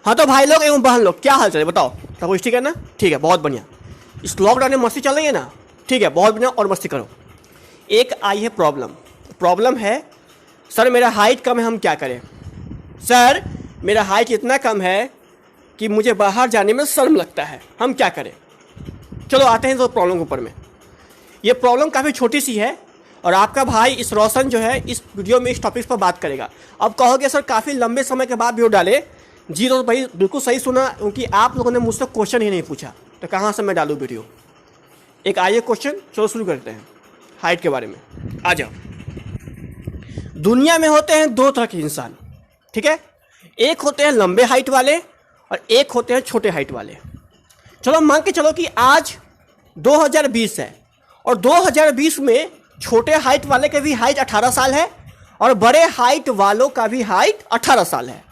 हाँ तो भाई लोग एवं बहन लोग, क्या हाल चाल है बताओ? सब कुछ ठीक है ना? ठीक है, बहुत बढ़िया। इस लॉकडाउन में मस्ती चल रही है ना? ठीक है, बहुत बढ़िया, और मस्ती करो। एक आई है प्रॉब्लम है, सर मेरा हाइट कम है, हम क्या करें? सर मेरा हाइट इतना कम है कि मुझे बाहर जाने में शर्म लगता है, हम क्या करें? चलो आते हैं तो प्रॉब्लम के ऊपर में। ये प्रॉब्लम काफ़ी छोटी सी है और आपका भाई इस रोशन जो है इस वीडियो में इस टॉपिक पर बात करेगा। अब कहोगे सर काफ़ी लंबे समय के बाद वीडियो डाले। जी तो भाई बिल्कुल सही सुना, क्योंकि आप लोगों ने मुझसे क्वेश्चन ही नहीं पूछा, तो कहाँ से मैं डालूँ वीडियो? एक आइए क्वेश्चन, चलो शुरू करते हैं हाइट के बारे में। आ जाओ। दुनिया में होते हैं दो तरह के इंसान, ठीक है? एक होते हैं लंबे हाइट वाले और एक होते हैं छोटे हाइट वाले। चलो मान के चलो कि आज 2020 है और 2020 में छोटे हाइट वाले के भी हाइट 18 साल है और बड़े हाइट वालों का भी हाइट 18 साल है।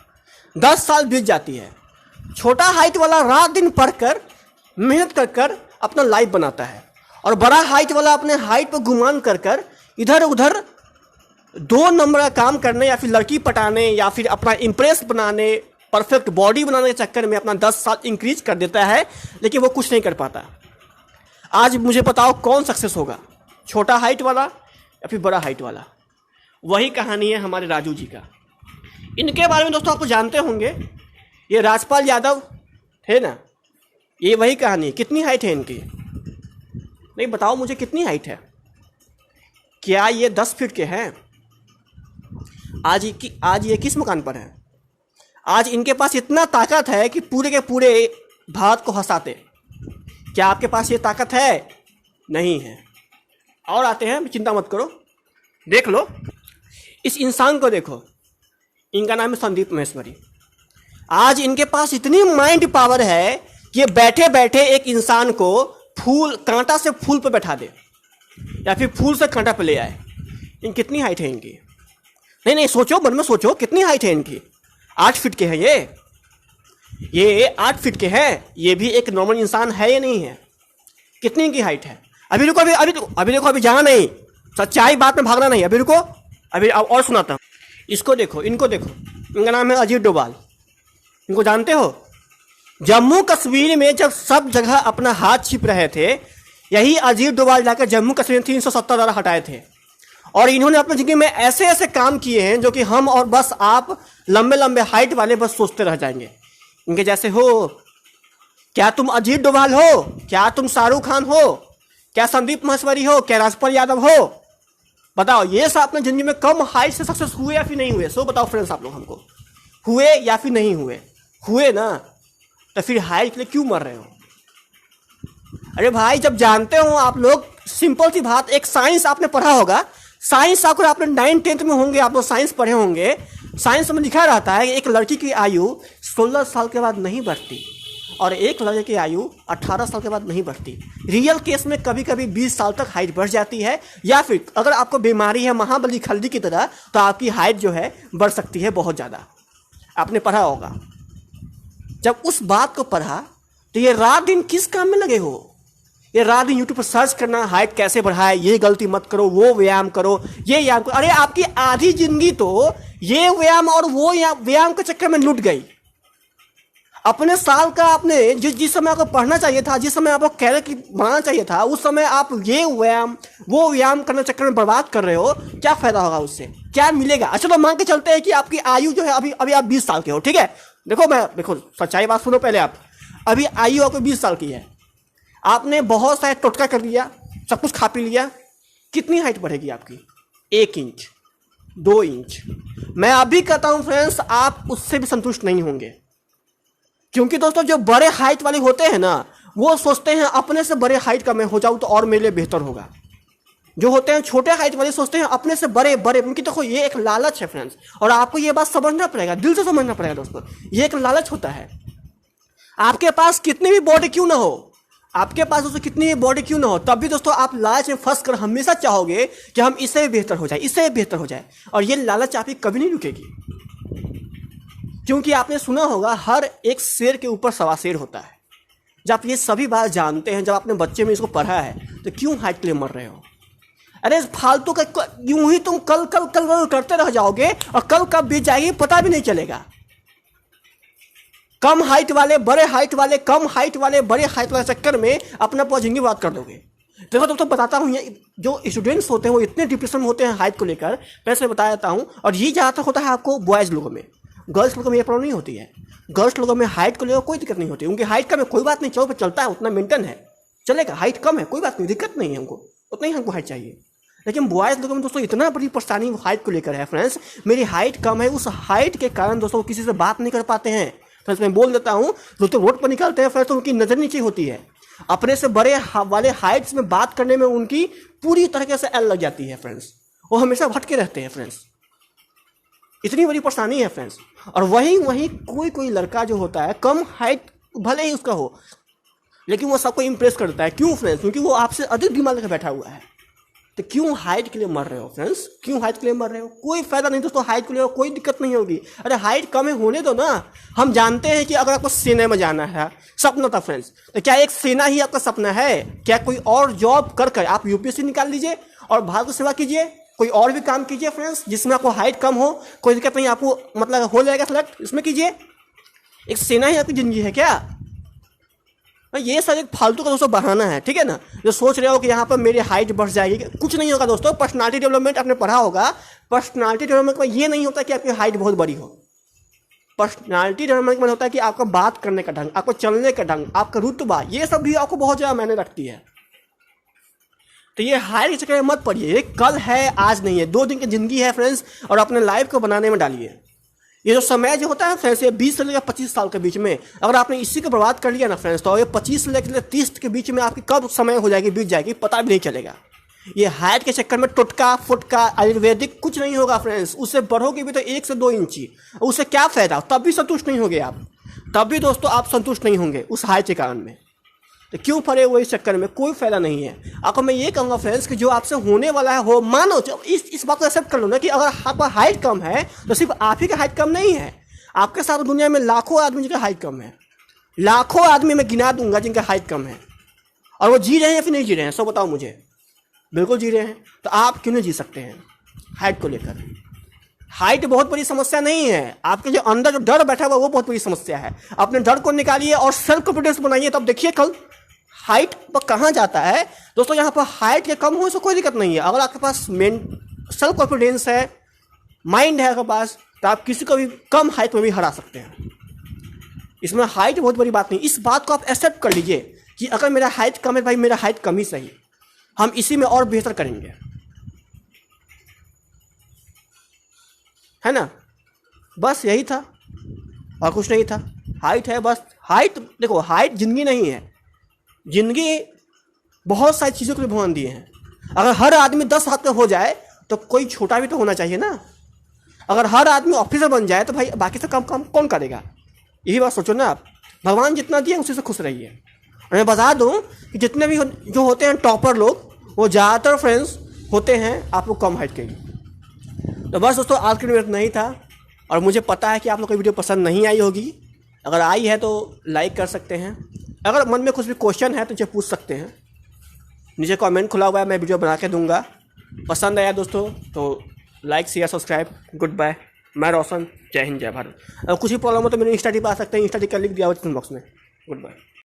10 साल बीत जाती है। छोटा हाइट वाला रात दिन पढ़कर मेहनत कर कर अपना लाइफ बनाता है और बड़ा हाइट वाला अपने हाइट पर गुमान कर कर इधर उधर 2 नंबर का काम करने या फिर लड़की पटाने या फिर अपना इम्प्रेस बनाने, परफेक्ट बॉडी बनाने के चक्कर में अपना 10 साल इंक्रीज कर देता है, लेकिन वो कुछ नहीं कर पाता। आज मुझे बताओ कौन सक्सेस होगा, छोटा हाइट वाला या फिर बड़ा हाइट वाला? वही कहानी है हमारे राजू जी का। इनके बारे में दोस्तों आपको जानते होंगे, ये राजपाल यादव थे ना, ये वही कहानी है। कितनी हाइट है इनकी? नहीं बताओ मुझे कितनी हाइट है? क्या ये 10 फीट के हैं? आज ये किस मकान पर है? आज इनके पास इतना ताकत है कि पूरे के पूरे भारत को हंसाते। क्या आपके पास ये ताकत है? नहीं है। और आते हैं, चिंता मत करो, देख लो इस इंसान को, देखो इनका नाम है संदीप महेश्वरी। आज इनके पास इतनी माइंड पावर है कि ये बैठे बैठे एक इंसान को कांटा से फूल पर बैठा दे या फिर फूल से कांटा पर ले आए। कितनी हाइट है इनकी? नहीं सोचो, मन में सोचो, कितनी हाइट है इनकी? 8 फीट के हैं ये 8 फीट के हैं। ये भी एक नॉर्मल इंसान है या नहीं है? कितनी की हाइट है? अभी रुको, अभी देखो, अभी जाना नहीं, सच्चाई बात में भागना नहीं, अभी रुको, अभी और सुनाता हूँ। इसको देखो, इनको देखो, इनका नाम है अजीत डोभाल। इनको जानते हो? जम्मू कश्मीर में जब सब जगह अपना हाथ छिप रहे थे, यही अजीत डोभाल जाकर जम्मू कश्मीर 370 धारा हटाए थे और इन्होंने अपनी जिंदगी में ऐसे ऐसे काम किए हैं जो कि हम और बस आप लंबे लंबे हाइट वाले बस सोचते रह जाएंगे। इनके जैसे हो? क्या तुम अजीत डोभाल हो? क्या तुम शाहरुख खान हो? क्या संदीप महेश्वरी हो? क्या राजपाल यादव हो? बताओ, ये सब अपने जिंदगी में कम हाइट से सक्सेस हुए या फिर नहीं हुए? सो बताओ फ्रेंड्स, आप लोग हमको, हुए या फिर नहीं हुए? हुए ना, तो फिर हाइट के लिए क्यों मर रहे हो? अरे भाई, जब जानते हो आप लोग, सिंपल सी बात, एक साइंस आपने पढ़ा होगा, साइंस अगर आपने 9th-10th में होंगे, आप लोग साइंस पढ़े होंगे। साइंस में लिखा रहता है कि एक लड़की की आयु 16 साल के बाद नहीं बढ़ती और एक लड़के की आयु 18 साल के बाद नहीं बढ़ती। रियल केस में कभी कभी 20 साल तक हाइट बढ़ जाती है, या फिर अगर आपको बीमारी है महाबली खल्डी की तरह, तो आपकी हाइट जो है बढ़ सकती है बहुत ज़्यादा। आपने पढ़ा होगा। जब उस बात को पढ़ा तो ये रात दिन किस काम में लगे हो? ये रात दिन यूट्यूब पर सर्च करना, हाइट कैसे बढ़ाए, ये गलती मत करो, वो व्यायाम करो, ये व्यायाम करो। अरे आपकी आधी जिंदगी तो ये व्यायाम और वो व्यायाम के चक्कर में लूट गई। अपने साल का आपने जिस समय आपको पढ़ना चाहिए था, जिस समय आपको कैरियर बनाना चाहिए था, उस समय आप ये व्यायाम वो व्यायाम करने के चक्कर में बर्बाद कर रहे हो। क्या फायदा होगा उससे? क्या मिलेगा? अच्छा तो मान के चलते हैं कि आपकी आयु जो है अभी आप 20 साल के हो, ठीक है? देखो सच्चाई बात सुनो पहले। आप अभी आयु आपको 20 साल की है, आपने बहुत सारे टोटका कर लिया, सब कुछ खा पी लिया, कितनी हाइट बढ़ेगी आपकी? 1 इंच, 2 इंच। मैं अभी कहता हूं फ्रेंड्स, आप उससे भी संतुष्ट नहीं होंगे, क्योंकि दोस्तों जो बड़े हाइट वाले होते हैं ना, वो सोचते हैं अपने से बड़े हाइट का मैं हो जाऊं तो और मेरे लिए बेहतर होगा। जो होते हैं छोटे हाइट वाले सोचते हैं अपने से बड़े, उनकी देखो ये एक लालच है फ्रेंड्स, और आपको ये बात समझना पड़ेगा, दिल से समझना पड़ेगा दोस्तों। ये एक लालच होता है। आपके पास कितनी भी बॉडी क्यों ना हो, आपके पास दोस्तों कितनी भी बॉडी क्यों ना हो, तब भी दोस्तों आप लालच में फंस कर हमेशा चाहोगे कि हम इससे बेहतर हो जाए, इससे बेहतर हो जाए, और ये लालच आपकी कभी नहीं रुकेगी। क्योंकि आपने सुना होगा, हर एक शेर के ऊपर सवा शेर होता है। जब ये सभी बात जानते हैं, जब आपने बच्चे में इसको पढ़ा है, तो क्यों हाइट के लिए मर रहे हो? अरे फालतू का यूं ही तुम कल कल कल करते रह जाओगे और कल कब बीत जाएगी पता भी नहीं चलेगा। कम हाइट वाले बड़े हाइट वाले, कम हाइट वाले बड़े हाइट वाले चक्कर में अपना पूरा जिंदगी बात कर दोगे। देखो दोस्तों बताता हूँ, ये जो स्टूडेंट्स होते हैं वो इतने डिप्रेशन में होते हैं हाइट को लेकर, वैसे बता देता हूँ। और ये ज़्यादातर होता है आपको बॉयज़ लोगों में, गर्ल्स लोगों में ये प्रॉब्लम नहीं होती है। गर्ल्स लोगों में हाइट को लेकर कोई दिक्कत नहीं होती, उनकी हाइट कम है कोई बात नहीं, चलो चलता है, उतना मेंटेन है, चलेगा। हाइट कम है कोई बात नहीं, दिक्कत नहीं है, हमको उतना ही हमको हाइट चाहिए। लेकिन बॉयज़ लोगों में दोस्तों इतना बड़ी परेशानी हाइट को लेकर है फ्रेंड्स, मेरी हाइट कम है, उस हाइट के कारण दोस्तों किसी से बात नहीं कर पाते हैं फ्रेंड्स। मैं बोल देता हूँ, दोस्तों रोड पर निकलते हैं फ्रेंड्स तो उनकी नज़र नीचे होती है, अपने से बड़े वाले हाइट्स में बात करने में उनकी पूरी तरीके से एल लग जाती है फ्रेंड्स, वो हमेशा भटके रहते हैं फ्रेंड्स। इतनी बड़ी परेशानी है फ्रेंड्स। और वहीं कोई लड़का जो होता है कम हाइट भले ही उसका हो, लेकिन वो सबको इंप्रेस करता है। क्यों फ्रेंड्स? क्योंकि वो आपसे अधिक दिमाग लेकर बैठा हुआ है। तो क्यों हाइट के लिए मर रहे हो फ्रेंड्स? क्यों हाइट के लिए मर रहे हो? कोई फायदा नहीं दोस्तों, हाइट के लिए कोई दिक्कत नहीं होगी। अरे हाइट कम है होने दो ना। हम जानते हैं कि अगर आपको सेना में जाना है, सपना था फ्रेंड्स, तो क्या एक सेना ही आपका सपना है? क्या कोई और जॉब कर आप यूपीएससी निकाल लीजिए और भारत की सेवा कीजिए, कोई और भी काम कीजिए फ्रेंड्स जिसमें आपको हाइट कम हो, कोई दिक्कत नहीं, आपको मतलब हो जाएगा सेलेक्ट, इसमें कीजिए। एक सेना ही आपकी जिंदगी है क्या? ये सब एक फालतू का दोस्तों बहाना है, ठीक है ना। जो सोच रहे हो कि यहाँ पर मेरी हाइट बढ़ जाएगी, कुछ नहीं होगा दोस्तों। पर्सनालिटी डेवलपमेंट आपने पढ़ा होगा, पर्सनालिटी डेवलपमेंट में ये नहीं होता कि आपकी हाइट बहुत बड़ी हो। पर्सनालिटी डेवलपमेंट में होता है कि आपका बात करने का ढंग, आपको चलने का ढंग, आपका रुतबा, ये सब भी आपको बहुत ज़्यादा मायने रखती है। तो ये हाइट के चक्कर में मत पड़िए, ये कल है आज नहीं है, 2 दिन की जिंदगी है फ्रेंड्स, और अपने लाइफ को बनाने में डालिए। ये जो समय जो होता है फ्रेंड्स, ये 20 से लेकर 25 साल के बीच में अगर आपने इसी को बर्बाद कर लिया ना फ्रेंड्स, तो ये 25 से लेकर 30 के बीच में आपकी कब समय हो जाएगी, बीत जाएगी, पता भी नहीं चलेगा। ये हाइट के चक्कर में टुटका फुटका आयुर्वेदिक कुछ नहीं होगा फ्रेंड्स। उससे बढ़ोगे भी तो 1 से 2 इंची, उससे क्या फायदा? तब भी संतुष्ट नहीं होंगे आप, तब भी दोस्तों आप संतुष्ट नहीं होंगे उस हाइट के कारण में। तो क्यों पड़े हुए इस चक्कर में? कोई फायदा नहीं है। आपको मैं ये कहूँगा फ्रेंड्स कि जो आपसे होने वाला है हो, मानो इस बात को एक्सेप्ट कर लो ना कि अगर आपका हाइट कम है तो सिर्फ आप ही का हाइट कम नहीं है, आपके साथ दुनिया में लाखों आदमी जिनका हाइट कम है, लाखों आदमी मैं गिना दूंगा जिनका हाइट कम है, और वो जी रहे हैं या फिर नहीं जी रहे हैं? सो बताओ मुझे। बिल्कुल जी रहे हैं। तो आप क्यों नहीं जी सकते हैं हाइट को लेकर? हाइट बहुत बड़ी समस्या नहीं है, आपके जो अंदर जो डर बैठा हुआ वो बहुत बड़ी समस्या है। अपने डर को निकालिए और सेल्फ कॉन्फिडेंस बनाइए, तब देखिए कल हाइट पर कहाँ जाता है दोस्तों। यहाँ पर हाइट के कम हो इसको कोई दिक्कत नहीं है। अगर आपके पास सेल्फ कॉन्फिडेंस है, माइंड है आपके पास, तो आप किसी को भी कम हाइट में भी हरा सकते हैं। इसमें हाइट बहुत बड़ी बात नहीं। इस बात को आप एक्सेप्ट कर लीजिए कि अगर मेरा हाइट कम है, भाई मेरा हाइट कम ही सही, हम इसी में और बेहतर करेंगे, है ना। बस यही था और कुछ नहीं था। हाइट है बस। हाइट देखो, हाइट जिंदगी नहीं है। जिंदगी बहुत सारी चीज़ों के लिए भगवान दिए हैं। अगर हर आदमी 10 हाथ का हो जाए तो कोई छोटा भी तो होना चाहिए ना। अगर हर आदमी ऑफिसर बन जाए तो भाई बाकी से काम कौन करेगा? यही बात सोचो ना आप। भगवान जितना दिए उसी से खुश रहिए। और मैं बता दूं कि जितने भी जो होते हैं टॉपर लोग, वो ज़्यादातर फ्रेंड्स होते हैं आप लोग कम हाइट के ही। तो बस दोस्तों आज की वीडियो नहीं था, और मुझे पता है कि आप लोग को वीडियो पसंद नहीं आई होगी। अगर आई है तो लाइक कर सकते हैं। अगर मन में कुछ भी क्वेश्चन है तो मुझे पूछ सकते हैं, नीचे कमेंट खुला हुआ है, मैं वीडियो बना के दूंगा। पसंद आया दोस्तों तो like share subscribe. Good bye. मैं रोशन। जय हिंद जय भारत। अगर कुछ भी प्रॉब्लम हो तो मेरे इंस्टा डी पर आ सकते हैं, इंस्टा डी का लिंक दिया हुआ है बॉक्स में। Good bye.